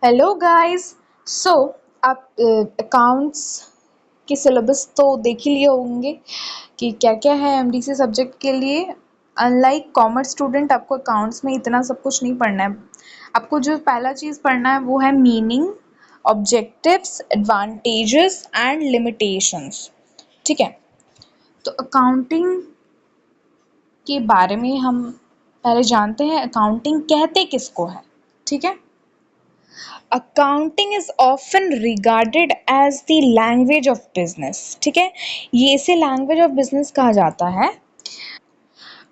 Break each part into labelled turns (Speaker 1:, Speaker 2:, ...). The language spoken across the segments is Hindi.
Speaker 1: Hello guys. सो आप अकाउंट्स के सिलेबस तो देख ही लिए होंगे कि क्या क्या है एमडीसी सब्जेक्ट के लिए। अनलाइक कॉमर्स स्टूडेंट आपको अकाउंट्स में इतना सब कुछ नहीं पढ़ना है। आपको जो पहला चीज़ पढ़ना है वो है meaning, objectives, advantages and limitations. ठीक है, तो अकाउंटिंग के बारे में हम पहले जानते हैं अकाउंटिंग कहते किसको है। ठीक है, accounting is often regarded as the language of business. ठीक है, ये इसे लैंग्वेज ऑफ बिजनेस कहा जाता है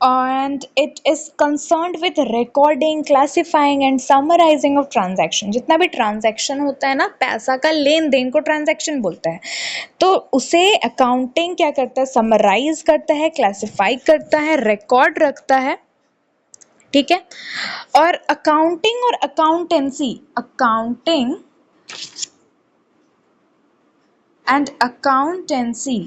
Speaker 1: and it is concerned with recording, classifying and summarising of transaction. जितना भी ट्रांजैक्शन होता है ना, पैसा का लेन देन को ट्रांजैक्शन बोलते हैं। तो उसे अकाउंटिंग क्या करता है, समराइज करता है, क्लासिफाई करता है, रिकॉर्ड रखता है। ठीक है, और अकाउंटिंग और अकाउंटेंसी, अकाउंटिंग एंड अकाउंटेंसी,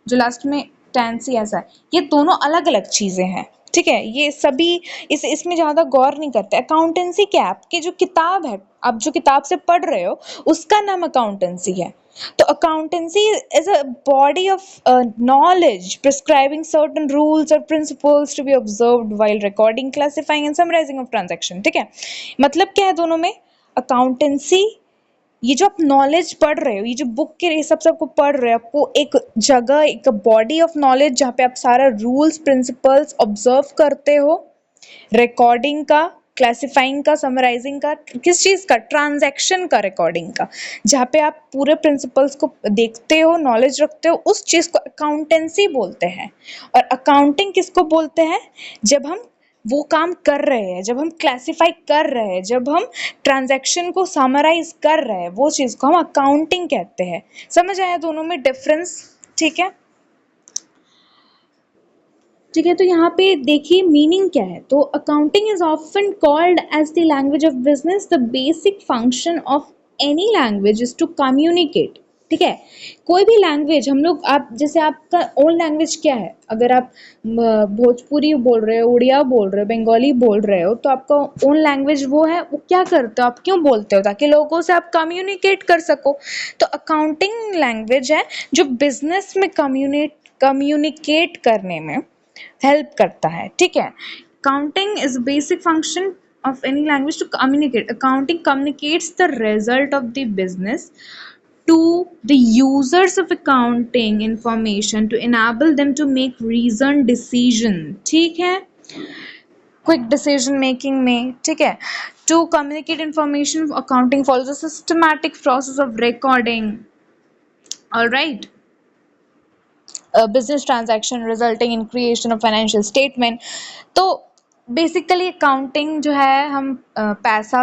Speaker 1: जो लास्ट में टेंसी ऐसा है, ये दोनों अलग अलग चीज़ें हैं। ठीक है, ये सभी इसमें ज़्यादा गौर नहीं करते। अकाउंटेंसी क्या है, आपकी जो किताब है, आप जो किताब से पढ़ रहे हो उसका नाम अकाउंटेंसी है। तो accountancy is a body of knowledge prescribing certain rules और principles to be observed while recording, classifying and summarising of transaction. ठीक है, मतलब क्या है दोनों में, अकाउंटेंसी, ये जो आप नॉलेज पढ़ रहे हो, ये जो बुक के हिसाब से आपको पढ़ रहे हो, आपको एक जगह, एक बॉडी ऑफ नॉलेज जहाँ पे आप सारा रूल्स प्रिंसिपल्स ऑब्जर्व करते हो, रिकॉर्डिंग का, क्लासिफाइंग का, समराइजिंग का, किस चीज़ का, ट्रांजैक्शन का, रिकॉर्डिंग का, जहाँ पे आप पूरे प्रिंसिपल्स को देखते हो, नॉलेज रखते हो, उस चीज़ को अकाउंटेंसी बोलते हैं। और अकाउंटिंग किसको बोलते हैं, जब हम वो काम कर रहे हैं, जब हम क्लासिफाई कर रहे हैं, जब हम ट्रांजैक्शन को समराइज कर रहे हैं, वो चीज़ को हम अकाउंटिंग कहते हैं। समझ आया दोनों में डिफरेंस। ठीक है, ठीक है, तो यहाँ पे देखिए मीनिंग क्या है। तो accounting is often called as the language of business. The basic function of any language is to communicate. ठीक है, कोई भी लैंग्वेज हम लोग, आप जैसे आपका ओन लैंग्वेज क्या है, अगर आप भोजपुरी बोल रहे हो, उड़िया बोल रहे हो, बंगाली बोल रहे हो, तो आपका ओन लैंग्वेज वो है, वो क्या करते हो, आप क्यों बोलते हो, ताकि लोगों से आप कम्युनिकेट कर सको। तो अकाउंटिंग लैंग्वेज है जो बिजनेस में कम्युनिकेट करने में हेल्प करता है। ठीक है, counting is basic function of any language to communicate. Accounting communicates the result of the business to the users of accounting information to enable them to make reasoned decision. ठीक है, क्विक डिसीजन मेकिंग में। ठीक है, to communicate information, accounting follows a systematic process of recording, all right, a business transaction resulting in creation of financial statement. तो बेसिकली अकाउंटिंग जो है, हम पैसा,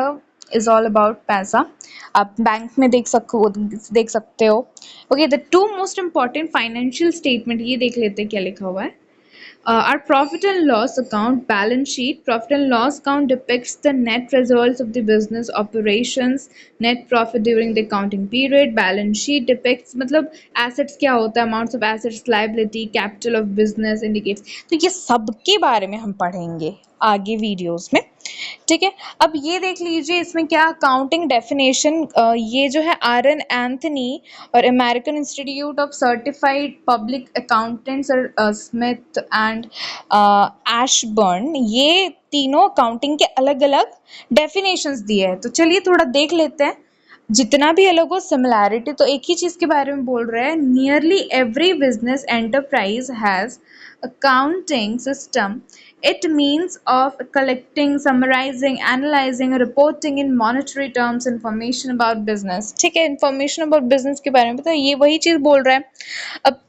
Speaker 1: इज ऑल अबाउट पैसा। आप बैंक में देख सकते हो। Okay, the two most important financial statement, ये देख लेते हैं क्या लिखा हुआ है। Our profit and loss account, balance sheet. Profit and loss account depicts the net results of the business operations, net profit during the accounting period. Balance sheet depicts मतलब assets क्या होता है, amounts of assets, liability, capital of business indicates। तो ये सब के बारे में हम पढ़ेंगे आगे वीडियोस में। ठीक है, अब ये देख लीजिए इसमें क्या अकाउंटिंग डेफिनेशन, ये जो है आर एन एंथनी और American institute of certified public accountants और स्मिथ एंड एशबर्न, ये तीनों अकाउंटिंग के अलग अलग डेफिनेशंस दिए हैं। तो चलिए थोड़ा देख लेते हैं। जितना भी अलग हो, सिमिलैरिटी तो एक ही चीज़ के बारे में बोल रहे हैं। Nearly every business enterprise has accounting system. It means of collecting, summarizing, analyzing, reporting in monetary terms information about business. ठीक है, information about business के बारे में पता है, ये वही चीज़ बोल रहा है। अब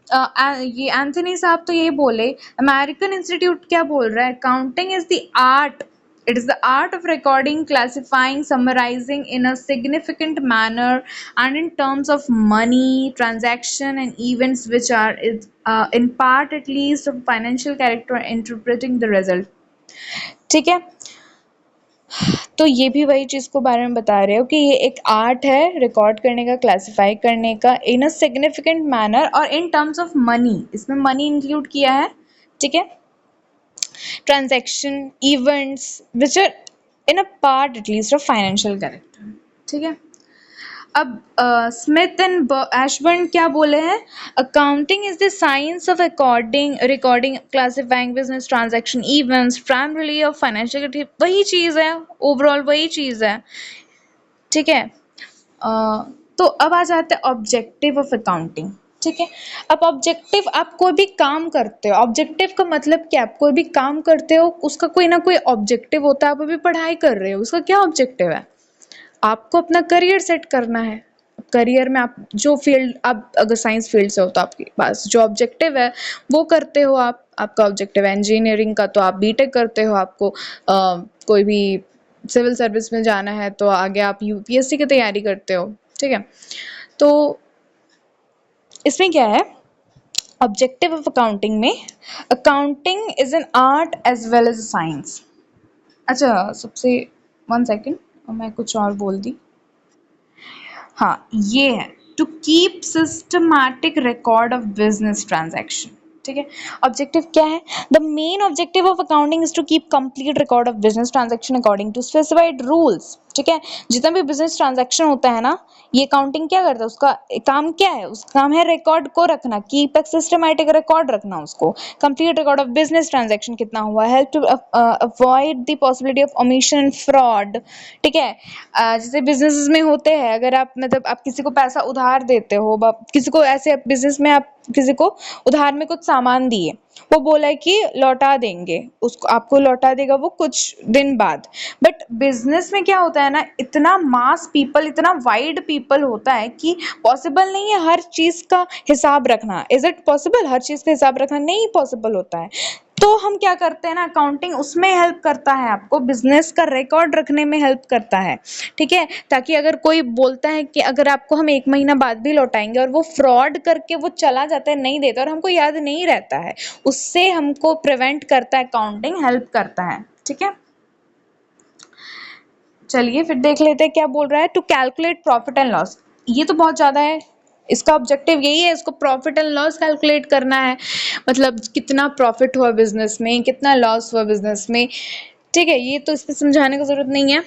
Speaker 1: ये एंथनी साहब तो ये बोले, अमेरिकन इंस्टीट्यूट क्या बोल रहा है, accounting is the art, it is the art of recording, classifying, summarizing in a significant manner and in terms of money, transaction, and events which are in part at least of financial character, interpreting the result. ठीक है, तो ये भी वही चीज़ को बारे में बता रहे हो कि ये एक आर्ट है रिकॉर्ड करने का, क्लासिफाई करने का इन अ सिग्निफिकेंट मैनर और इन टर्म्स ऑफ मनी, इसमें मनी इंक्लूड किया है। ठीक है, transaction, events which are in a part at least of financial character, ठीक है। अब स्मिथ एंड एशबर्न क्या बोले हैं, accounting is the science of according recording classifying business transaction events primarily of financial, वही चीज़ है, ओवरऑल वही चीज़ है, ठीक है। तो अब आ जाते हैं ऑब्जेक्टिव ऑफ अकाउंटिंग, ठीक है। अब ऑब्जेक्टिव, आप कोई भी काम करते हो, ऑब्जेक्टिव का मतलब क्या, आप कोई भी काम करते हो उसका कोई ना कोई ऑब्जेक्टिव होता है। आप अभी पढ़ाई कर रहे हो, उसका क्या ऑब्जेक्टिव है, आपको अपना करियर सेट करना है। करियर में आप जो फील्ड, आप अगर साइंस फील्ड से हो तो आपके पास जो ऑब्जेक्टिव है वो करते हो आप। आपका ऑब्जेक्टिव है इंजीनियरिंग का तो आप बीटेक करते हो, आपको कोई भी सिविल सर्विस में जाना है तो आगे आप यूपीएससी की तैयारी करते हो, ठीक है। तो इसमें क्या है, ऑब्जेक्टिव ऑफ अकाउंटिंग में, accounting is an art as well as science. अच्छा, सबसे 1 सेकेंड, मैं कुछ और बोल दी। हाँ, ये है to keep systematic record of business transaction, ठीक है। ऑब्जेक्टिव क्या है, the main objective of accounting is to keep complete record of business transaction according to specified rules, ठीक है। जितना भी बिजनेस ट्रांजैक्शन होता है ना, ये अकाउंटिंग क्या करता है, उसका काम क्या है, उसका काम है रिकॉर्ड को रखना, कीप एक सिस्टमैटिक रिकॉर्ड रखना, उसको complete record of business transaction कितना हुआ, help to avoid the possibility of omission and fraud, ठीक है। जैसे बिजनेस में होते हैं, अगर आप मतलब आप किसी को पैसा उधार देते हो, किसी को ऐसे बिजनेस में आप किसी को उधार में कुछ सामान दिए, वो बोला है कि लौटा देंगे, उसको आपको लौटा देगा वो कुछ दिन बाद। बट बिजनेस में क्या होता है ना, इतना मास पीपल, इतना वाइड पीपल होता है कि पॉसिबल नहीं है हर चीज का हिसाब रखना। इज इट पॉसिबल हर चीज का हिसाब रखना? नहीं पॉसिबल होता है। तो हम क्या करते हैं ना, अकाउंटिंग उसमें हेल्प करता है, आपको बिजनेस का रिकॉर्ड रखने में हेल्प करता है, ठीक है। ताकि अगर कोई बोलता है कि अगर आपको हम 1 महीना बाद भी लौटाएंगे और वो फ्रॉड करके वो चला जाता है, नहीं देता और हमको याद नहीं रहता है, उससे हमको प्रिवेंट करता है, अकाउंटिंग हेल्प करता है, ठीक है। चलिए फिर देख लेते हैं क्या बोल रहा है, to calculate profit and loss. ये तो बहुत ज़्यादा है, इसका ऑब्जेक्टिव यही है, इसको प्रॉफिट एंड लॉस कैलकुलेट करना है, मतलब कितना प्रॉफिट हुआ बिजनेस में, कितना लॉस हुआ बिजनेस में, ठीक है। ये तो इस पर समझाने की जरूरत नहीं है।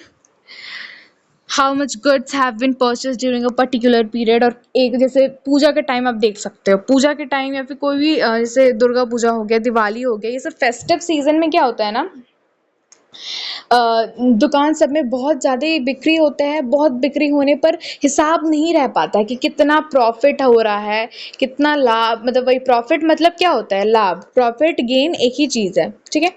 Speaker 1: How much goods have been purchase during a particular period, और एक जैसे पूजा के टाइम आप देख सकते हो, पूजा के टाइम या फिर कोई भी जैसे दुर्गा पूजा हो गया, दिवाली हो गया, ये सब फेस्टिव सीजन में क्या होता है ना, दुकान सब में बहुत ज़्यादा बिक्री होता है, बहुत बिक्री होने पर हिसाब नहीं रह पाता है कि कितना प्रॉफिट हो रहा है, कितना लाभ, मतलब वही प्रॉफिट मतलब क्या होता है, लाभ, प्रॉफिट गेन एक ही चीज़ है, ठीक है।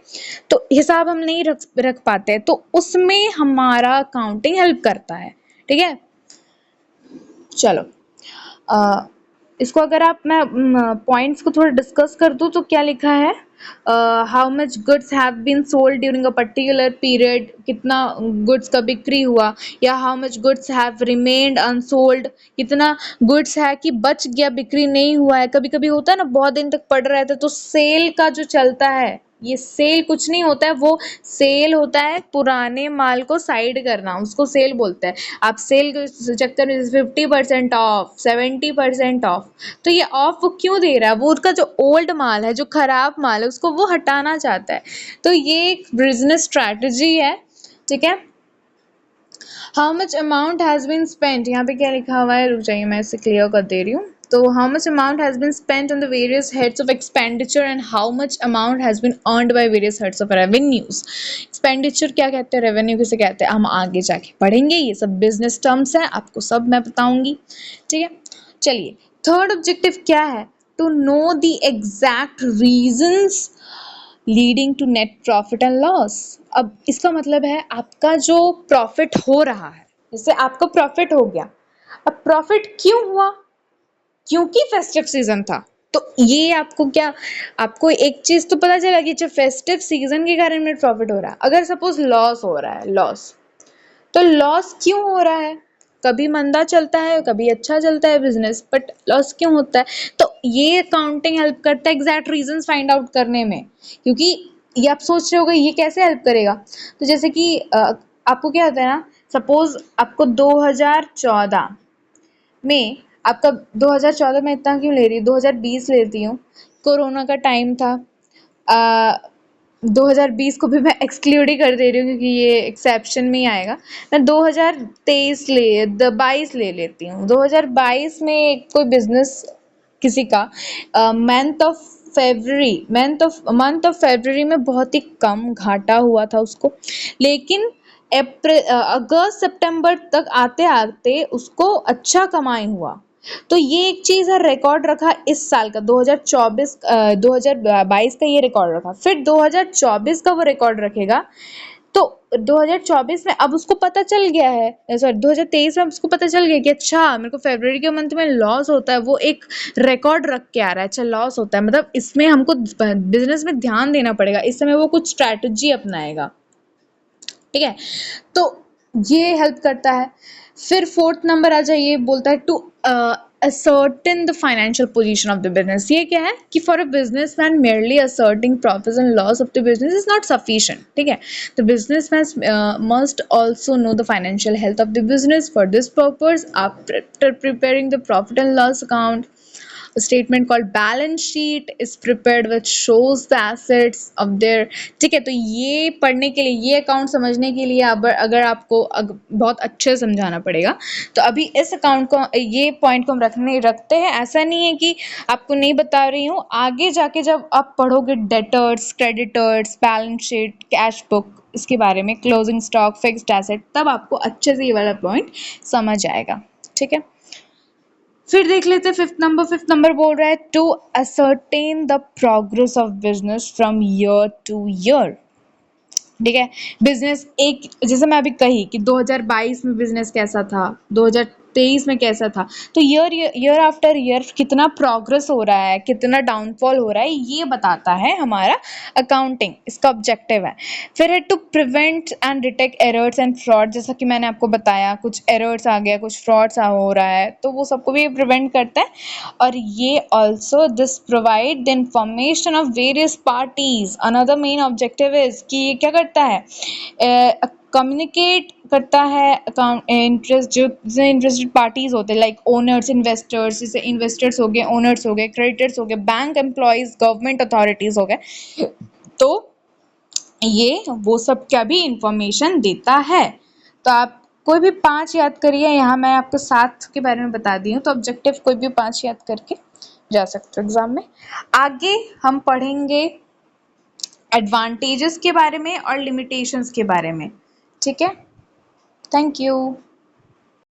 Speaker 1: तो हिसाब हम नहीं रख रख पाते, तो उसमें हमारा अकाउंटिंग हेल्प करता है, ठीक है। चलो, अ, इसको अगर आप, मैं पॉइंट्स को थोड़ा डिस्कस कर दूँ तो क्या लिखा है, how much goods have been sold during a particular period, कितना गुड्स का बिक्री हुआ, या how much goods have remained unsold, कितना गुड्स है कि बच गया, बिक्री नहीं हुआ है। कभी कभी होता है ना, बहुत दिन तक पड़ रहा था, तो सेल का जो चलता है, ये सेल कुछ नहीं होता है, वो सेल होता है पुराने माल को साइड करना, उसको सेल बोलते हैं। आप सेल के चक्कर में 50% ऑफ, 70% ऑफ, तो ये ऑफ वो क्यों दे रहा है, वो उसका जो ओल्ड माल है, जो खराब माल है, उसको वो हटाना चाहता है। तो ये एक बिजनेस स्ट्रैटेजी है, ठीक है। How much amount has been spent, यहाँ पे क्या लिखा हुआ है, रुक जाइए मैं इसे क्लियर कर दे रही हूँ। तो how much amount has been spent on the various heads of expenditure and how much amount has been earned by various heads of revenues. Expenditure क्या कहते हैं, रेवेन्यू किसे कहते हैं, हम आगे जाके पढ़ेंगे, ये सब बिजनेस टर्म्स हैं, आपको सब मैं बताऊंगी, ठीक है। चलिए, थर्ड ऑब्जेक्टिव क्या है, to know the exact reasons leading to net profit and loss. अब इसका मतलब है आपका जो प्रॉफिट हो रहा है, जैसे आपका प्रॉफिट हो गया, अब प्रॉफिट क्यों हुआ, क्योंकि फेस्टिव सीजन था। तो ये आपको क्या, आपको एक चीज तो पता चला कि जो फेस्टिव सीजन के कारण में प्रॉफिट हो रहा है। अगर सपोज लॉस हो रहा है, लॉस, तो लॉस क्यों हो रहा है, कभी मंदा चलता है, कभी अच्छा चलता है बिजनेस, बट लॉस क्यों होता है, तो ये अकाउंटिंग हेल्प करता है एग्जैक्ट रीजंस फाइंड आउट करने में। क्योंकि ये आप सोच रहे होगे ये कैसे हेल्प करेगा, तो जैसे कि आपको क्या होता है ना, सपोज आपको 2014 में, आपका 2014 में इतना क्यों ले रही हूँ, 2020 लेती हूँ, कोरोना का टाइम था, 2020 को भी मैं एक्सक्लूड ही कर दे रही हूँ क्योंकि ये एक्सेप्शन में ही आएगा। मैं 2023 22 ले लेती हूँ। 2022 में कोई बिजनेस किसी का मंथ ऑफ फरवरी में बहुत ही कम घाटा हुआ था उसको, लेकिन अगस्त सितंबर तक आते आते उसको अच्छा कमाई हुआ। तो ये एक चीज है, रिकॉर्ड रखा इस साल का 2022 का ये रिकॉर्ड रखा, फिर 2024 का वो रिकॉर्ड रखेगा। तो 2024 में अब उसको पता चल गया है, सॉरी 2023 में उसको पता चल गया कि अच्छा मेरे को फरवरी के मंथ में लॉस होता है, वो एक रिकॉर्ड रख के आ रहा है, अच्छा लॉस होता है, मतलब इसमें हमको बिजनेस में ध्यान देना पड़ेगा, इस समय वो कुछ स्ट्रैटेजी अपनाएगा। ठीक है, तो ये हेल्प करता है। फिर फोर्थ नंबर आ जाइए, बोलता है to ascertain the financial position of the business। ये क्या है कि for a businessman merely asserting profits and loss of the business is not sufficient। ठीक है, the businessman must also know the financial health of the business। For this purpose, after preparing the profit and loss account, a statement called balance sheet is prepared which shows the assets of their। ठीक है, तो ये पढ़ने के लिए, ये अकाउंट समझने के लिए अगर आपको बहुत अच्छे से समझाना पड़ेगा, तो अभी इस अकाउंट को, ये पॉइंट को हम रखते हैं। ऐसा नहीं है कि आपको नहीं बता रही हूँ, आगे जाके जब आप पढ़ोगे debtors, creditors, balance sheet, cash book, इसके बारे में क्लोजिंग स्टॉक, फिक्स्ड एसेट, तब आपको अच्छे से ये वाला पॉइंट समझ आएगा। ठीक है, फिर देख लेते हैं फिफ्थ नंबर बोल रहा है to ascertain the progress of business from year to year. ठीक है, बिजनेस एक, जैसे मैं अभी कही कि 2022 में बिजनेस कैसा था, 2023 में कैसा था, तो ईयर आफ्टर ईयर कितना प्रोग्रेस हो रहा है, कितना डाउनफॉल हो रहा है, ये बताता है हमारा अकाउंटिंग, इसका ऑब्जेक्टिव है। फिर है to prevent and detect errors and fraud, जैसा कि मैंने आपको बताया कुछ एरर्स आ गया, कुछ फ्रॉड्स हो रहा है, तो वो सबको भी प्रिवेंट करता है। और ये also this provide the information of various parties. Another main objective is कि ये क्या करता है, कम्युनिकेट करता है अकाउंट इंटरेस्ट, जो इंटरेस्टेड पार्टीज होते हैं, लाइक ओनर्स, इन्वेस्टर्स, जैसे इन्वेस्टर्स हो गए, ओनर्स हो गए, क्रेडिटर्स हो गए, बैंक एम्प्लॉयज, गवर्नमेंट अथॉरिटीज हो गए, तो ये वो सब का भी इंफॉर्मेशन देता है। तो आप कोई भी 5 याद करिए, यहाँ मैं आपको 7 के बारे में बता दी हूँ, तो ऑब्जेक्टिव कोई भी 5 याद करके जा सकते हो एग्जाम में। आगे हम पढ़ेंगे एडवांटेजेस के बारे में और लिमिटेशंस के बारे में। ठीक है, थैंक यू।